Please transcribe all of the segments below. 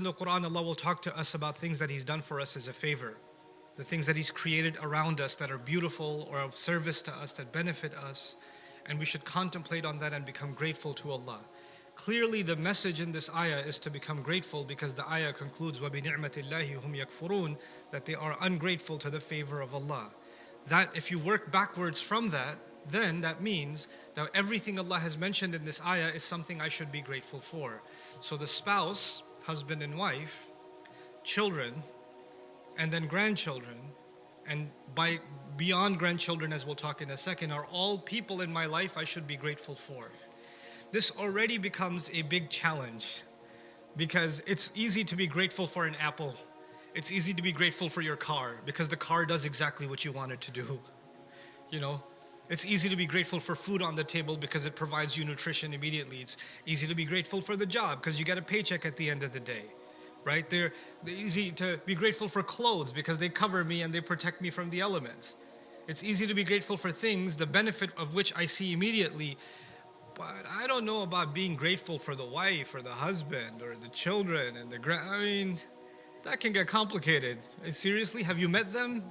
the Quran, Allah will talk to us about things that He's done for us as a favor. The things that He's created around us that are beautiful or of service to us, that benefit us. And we should contemplate on that and become grateful to Allah. Clearly the message in this ayah is to become grateful, because the ayah concludes, وَبِنِعْمَةِ اللَّهِ هُمْ يَكْفُرُونَ, that they are ungrateful to the favor of Allah. That if you work backwards from that, then that means that everything Allah has mentioned in this ayah is something I should be grateful for. So the spouse, husband and wife, children, and then grandchildren, and beyond grandchildren, as we'll talk in a second, are all people in my life I should be grateful for. This already becomes a big challenge, because it's easy to be grateful for an apple. It's easy to be grateful for your car, because the car does exactly what you want it to do. You know, it's easy to be grateful for food on the table because it provides you nutrition immediately. It's easy to be grateful for the job because you get a paycheck at the end of the day, right? They're easy to be grateful for clothes because they cover me and they protect me from the elements. It's easy to be grateful for things, the benefit of which I see immediately. But I don't know about being grateful for the wife or the husband or the children and I mean, that can get complicated. Seriously, have you met them?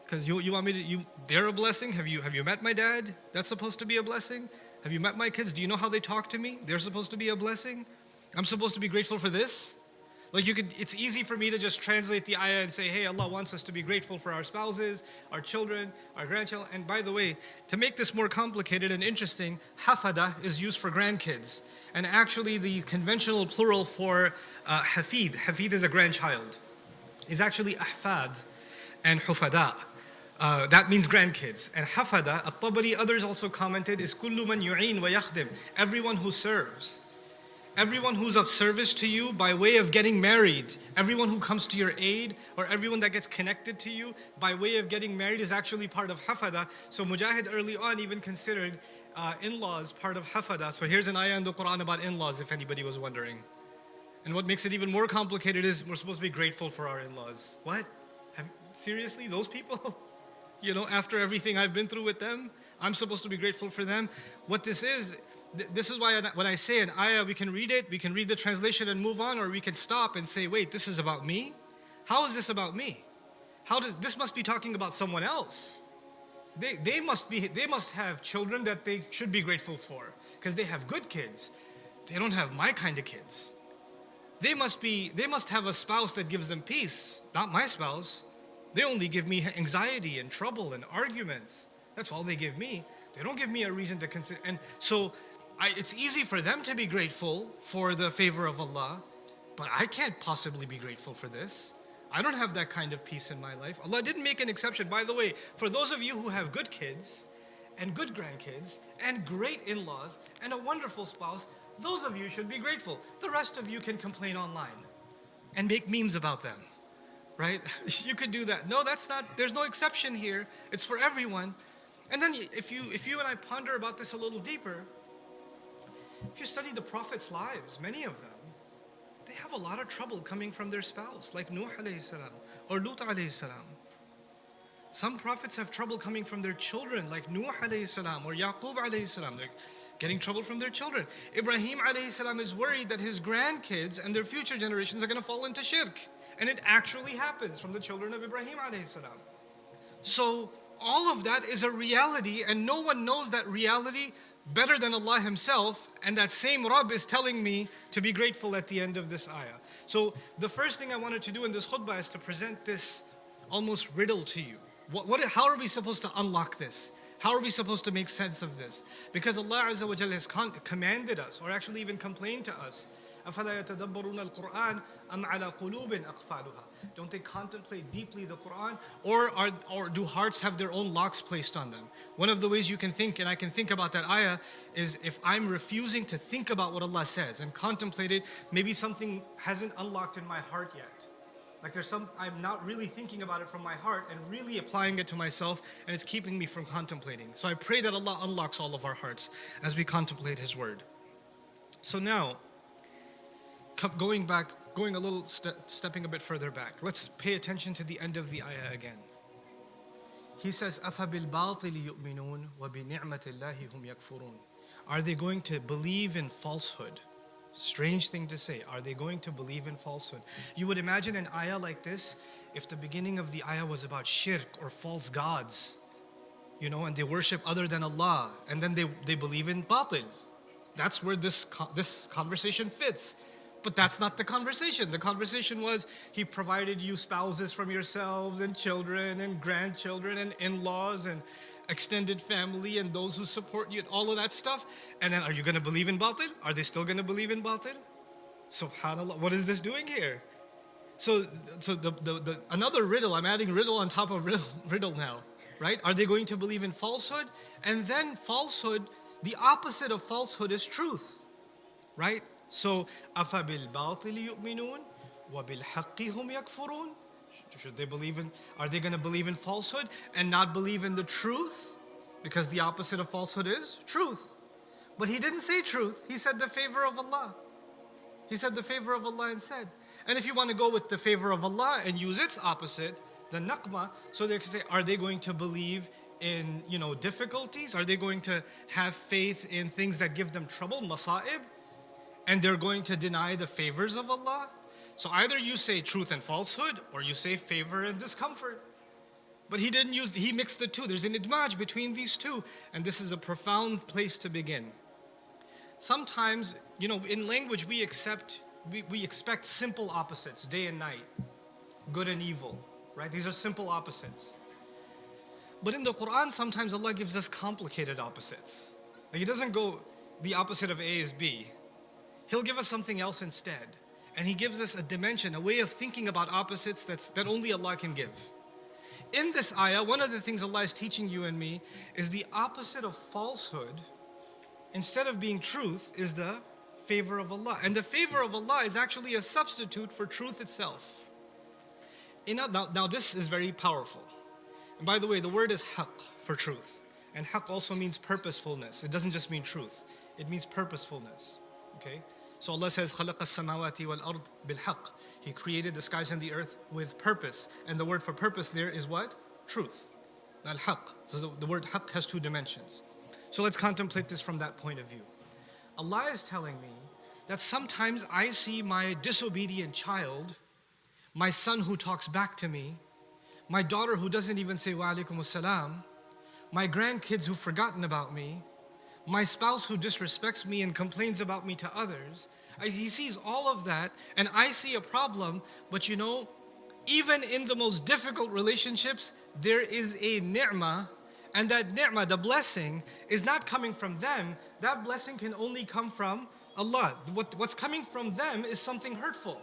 Because you want me to, they're a blessing? Have you met my dad? That's supposed to be a blessing. Have you met my kids? Do you know how they talk to me? They're supposed to be a blessing. I'm supposed to be grateful for this? Like it's easy for me to just translate the ayah and say, hey, Allah wants us to be grateful for our spouses, our children, our grandchildren. And by the way, to make this more complicated and interesting, hafada is used for grandkids. And actually the conventional plural for hafid is a grandchild, is actually ahfad and hufada. That means grandkids. And hafada, at-Tabari, others also commented, is kullu man yu'in wa yakhdim, everyone who serves. Everyone who's of service to you by way of getting married, everyone who comes to your aid, or everyone that gets connected to you by way of getting married is actually part of hafada. So Mujahid early on even considered in-laws part of hafada. So here's an ayah in the Quran about in-laws, if anybody was wondering. And what makes it even more complicated is we're supposed to be grateful for our in-laws. What? Seriously, those people? You know, after everything I've been through with them, I'm supposed to be grateful for them. What this is why when I say an ayah, we can read it, we can read the translation and move on, or we can stop and say, wait, this is about me? How is this about me? This must be talking about someone else. They must have children that they should be grateful for, because they have good kids. They don't have my kind of kids. They must have a spouse that gives them peace, not my spouse. They only give me anxiety and trouble and arguments. That's all they give me. They don't give me a reason to consider. And so it's easy for them to be grateful for the favor of Allah, but I can't possibly be grateful for this. I don't have that kind of peace in my life. Allah didn't make an exception. By the way, for those of you who have good kids and good grandkids and great in-laws and a wonderful spouse, those of you should be grateful. The rest of you can complain online and make memes about them. Right? You could do that. No, that's not, there's no exception here. It's for everyone. And then if you and I ponder about this a little deeper, if you study the Prophet's lives, many of them, they have a lot of trouble coming from their spouse, like Nuh alayhi salam or Lut alayhi salam. Some prophets have trouble coming from their children, like Nuh alayhi salam or Yaqub alayhi salam. They're getting trouble from their children. Ibrahim alayhi salam is worried that his grandkids and their future generations are going to fall into shirk. And it actually happens from the children of Ibrahim alayhi salam. So all of that is a reality, and no one knows that reality better than Allah Himself, and that same Rabb is telling me to be grateful at the end of this ayah. So the first thing I wanted to do in this khutbah is to present this almost riddle to you. How are we supposed to unlock this? How are we supposed to make sense of this? Because Allah Azza wa Jalla has commanded us, or actually even complained to us, أَفَلَا يَتَدَبَّرُونَ الْقُرْآنَ أَمْ عَلَى قُلُوبٍ أَقْفَالُهَا. Don't they contemplate deeply the Quran, or do hearts have their own locks placed on them? One of the ways you can think, and I can think about that ayah, is if I'm refusing to think about what Allah says and contemplate it, maybe something hasn't unlocked in my heart yet. Like I'm not really thinking about it from my heart and really applying it to myself, and it's keeping me from contemplating. So I pray that Allah unlocks all of our hearts as we contemplate His word. So now, stepping a bit further back, let's pay attention to the end of the ayah again. He says, أَفَبِالْبَاطِلِ يُؤْمِنُونَ وَبِنِعْمَةِ اللَّهِ هُمْ يَكْفُرُونَ. Are they going to believe in falsehood Strange thing to say. Are they going to believe in falsehood? You would imagine an ayah like this if the beginning of the ayah was about shirk or false gods, and they worship other than Allah, and then they believe in batil. That's where this conversation fits. But that's not the conversation. The conversation was, He provided you spouses from yourselves and children and grandchildren and in-laws and extended family and those who support you, all of that stuff. And then are you going to believe in batil? Are they still going to believe in batil? SubhanAllah, what is this doing here? So the another riddle, I'm adding riddle on top of riddle now, right? Are they going to believe in falsehood? And then falsehood, the opposite of falsehood is truth, right? So, أَفَبِالْبَاطِلِ يُؤْمِنُونَ وَبِالْحَقِّ هُمْ يَكْفُرُونَ? Are they going to believe in falsehood and not believe in the truth? Because the opposite of falsehood is truth. But he didn't say truth, he said the favor of Allah. He said the favor of Allah instead. And if you want to go with the favor of Allah and use its opposite, the naqma, so they can say, are they going to believe in difficulties? Are they going to have faith in things that give them trouble, masa'ib? And they're going to deny the favors of Allah? So either you say truth and falsehood, or you say favor and discomfort. But he mixed the two. There's an idmaj between these two. And this is a profound place to begin. Sometimes, in language we expect simple opposites, day and night, good and evil, right? These are simple opposites. But in the Quran, sometimes Allah gives us complicated opposites. Like He doesn't go, the opposite of A is B. He'll give us something else instead. And He gives us a dimension, a way of thinking about opposites that only Allah can give. In this ayah, one of the things Allah is teaching you and me is the opposite of falsehood, instead of being truth, is the favor of Allah. And the favor of Allah is actually a substitute for truth itself. Now this is very powerful. And by the way, the word is haqq, for truth. And haqq also means purposefulness. It doesn't just mean truth. It means purposefulness. Okay? So Allah says, خَلَقَ السَّمَاوَاتِ وَالْأَرْضِ بِالْحَقِّ. He created the skies and the earth with purpose. And the word for purpose there is what? Truth. Al-haqq. So the word haqq has two dimensions. So let's contemplate this from that point of view. Allah is telling me that sometimes I see my disobedient child, my son who talks back to me, my daughter who doesn't even say wa alaikum assalam, my grandkids who've forgotten about me, my spouse who disrespects me and complains about me to others. He sees all of that, and I see a problem. But even in the most difficult relationships, there is a ni'mah, and that ni'mah, the blessing, is not coming from them. That blessing can only come from Allah. What's coming from them is something hurtful.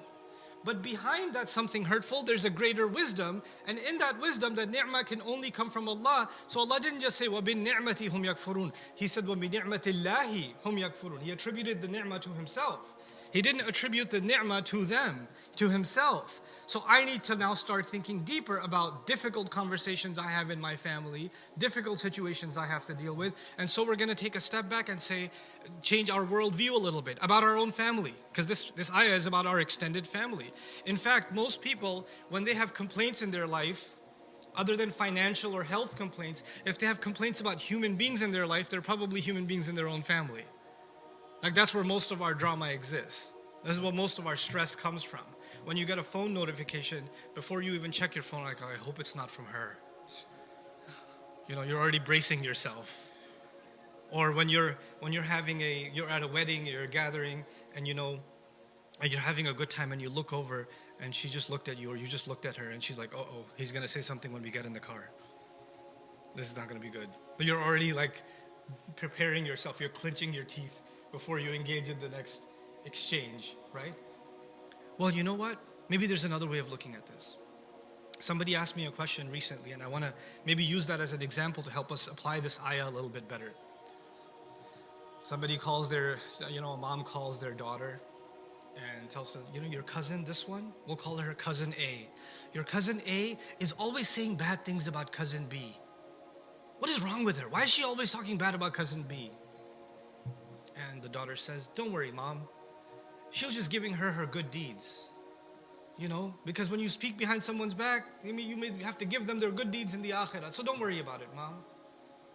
But behind that something hurtful, there's a greater wisdom. And in that wisdom, the ni'mah can only come from Allah. So Allah didn't just say, وَبِالنِّعْمَةِ هُمْ يَكْفُرُونَ. He said, وَبِنِعْمَةِ اللَّهِ هُمْ يَكْفُرُونَ. He attributed the ni'mah to Himself. He didn't attribute the ni'mah to them, to Himself. So I need to now start thinking deeper about difficult conversations I have in my family, difficult situations I have to deal with. And so we're going to take a step back and say, change our worldview a little bit about our own family. Because this ayah is about our extended family. In fact, most people, when they have complaints in their life, other than financial or health complaints, if they have complaints about human beings in their life, they're probably human beings in their own family. Like that's where most of our drama exists. This is where most of our stress comes from. When you get a phone notification, before you even check your phone, like, I hope it's not from her. You're already bracing yourself. Or when you're at a wedding, you're gathering, and you're having a good time, and you look over, and she just looked at you, or you just looked at her, and she's like, uh-oh, he's gonna say something when we get in the car. This is not gonna be good. But you're already like preparing yourself, you're clenching your teeth before you engage in the next exchange, right? Well, you know what? Maybe there's another way of looking at this. Somebody asked me a question recently, and I want to maybe use that as an example to help us apply this ayah a little bit better. Somebody calls a mom calls their daughter and tells them, your cousin, this one, we'll call her cousin A. Your cousin A is always saying bad things about cousin B. What is wrong with her? Why is she always talking bad about cousin B? And the daughter says, don't worry, mom. She was just giving her good deeds. Because when you speak behind someone's back, you may have to give them their good deeds in the akhirah. So don't worry about it, mom.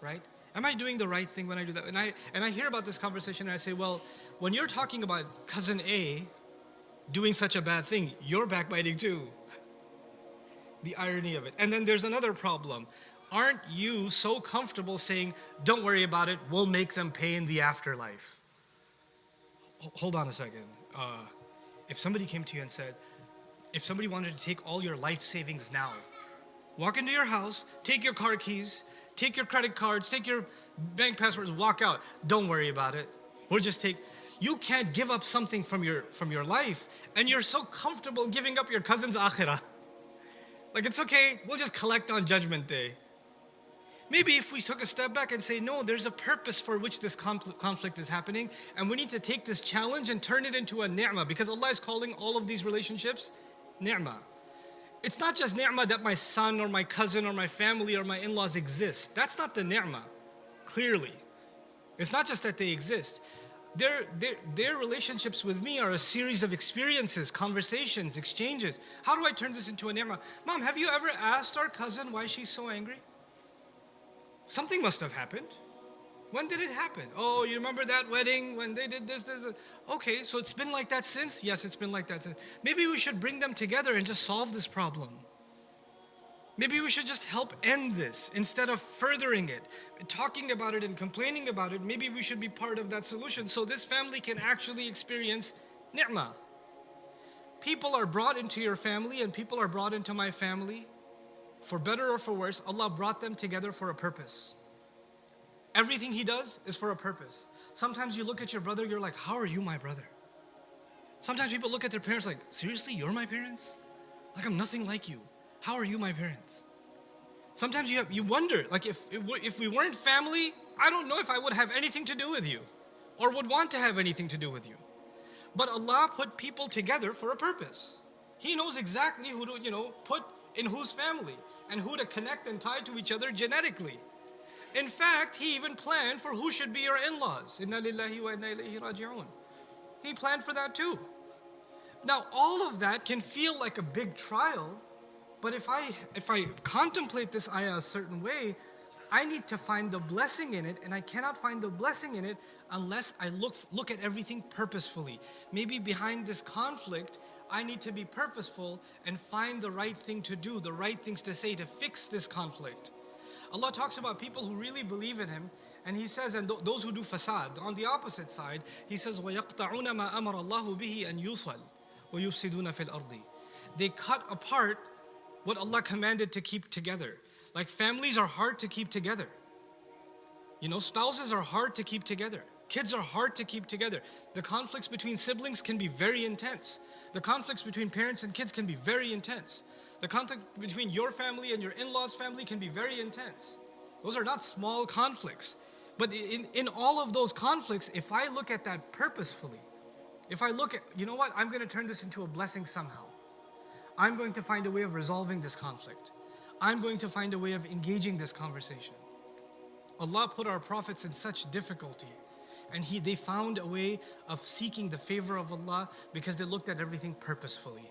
Right? Am I doing the right thing when I do that? And I hear about this conversation and I say, well, when you're talking about cousin A doing such a bad thing, you're backbiting too. The irony of it. And then there's another problem. Aren't you so comfortable saying, don't worry about it, we'll make them pay in the afterlife? Hold on a second. If somebody came to you and said, if somebody wanted to take all your life savings now, walk into your house, take your car keys, take your credit cards, take your bank passwords, walk out. Don't worry about it. You can't give up something from your life, and you're so comfortable giving up your cousin's akhirah. Like, it's okay, we'll just collect on Judgment Day. Maybe if we took a step back and say, no, there's a purpose for which this conflict is happening, and we need to take this challenge and turn it into a ni'mah, because Allah is calling all of these relationships ni'mah. It's not just ni'mah that my son or my cousin or my family or my in-laws exist. That's not the ni'mah, clearly. It's not just that they exist. Their relationships with me are a series of experiences, conversations, exchanges. How do I turn this into a ni'mah? Mom, have you ever asked our cousin why she's so angry? Something must have happened. When did it happen? Oh, you remember that wedding when they did this? Okay, so it's been like that since? Yes, it's been like that since. Maybe we should bring them together and just solve this problem. Maybe we should just help end this instead of furthering it, talking about it and complaining about it. Maybe we should be part of that solution so this family can actually experience ni'mah. People are brought into your family and people are brought into my family. For better or for worse, Allah brought them together for a purpose. Everything He does is for a purpose. Sometimes you look at your brother, you're like, how are you my brother? Sometimes people look at their parents like, seriously, you're my parents? Like, I'm nothing like you. How are you my parents? Sometimes you wonder, like, if we weren't family, I don't know if I would have anything to do with you or would want to have anything to do with you. But Allah put people together for a purpose. He knows exactly who to, put in whose family and who to connect and tie to each other genetically. In fact, He even planned for who should be your in-laws. Inna lillahi wa inna ilayhi raji'un. He planned for that too. Now, all of that can feel like a big trial, but if I contemplate this ayah a certain way, I need to find the blessing in it, and I cannot find the blessing in it unless I look at everything purposefully. Maybe behind this conflict, I need to be purposeful and find the right thing to do, the right things to say to fix this conflict. Allah talks about people who really believe in Him, and He says, and those who do fasad, on the opposite side, He says, وَيَقْطَعُونَ مَا أَمَرَ اللَّهُ بِهِ أَن يُوصَلْ وَيُفْسِدُونَ فِي الْأَرْضِ. They cut apart what Allah commanded to keep together. Like, families are hard to keep together. Spouses are hard to keep together. Kids are hard to keep together. The conflicts between siblings can be very intense. The conflicts between parents and kids can be very intense. The conflict between your family and your in-laws' family can be very intense. Those are not small conflicts. But in all of those conflicts, if I look at that purposefully, if I look at, I'm going to turn this into a blessing somehow. I'm going to find a way of resolving this conflict. I'm going to find a way of engaging this conversation. Allah put our prophets in such difficulty, and they found a way of seeking the favor of Allah because they looked at everything purposefully.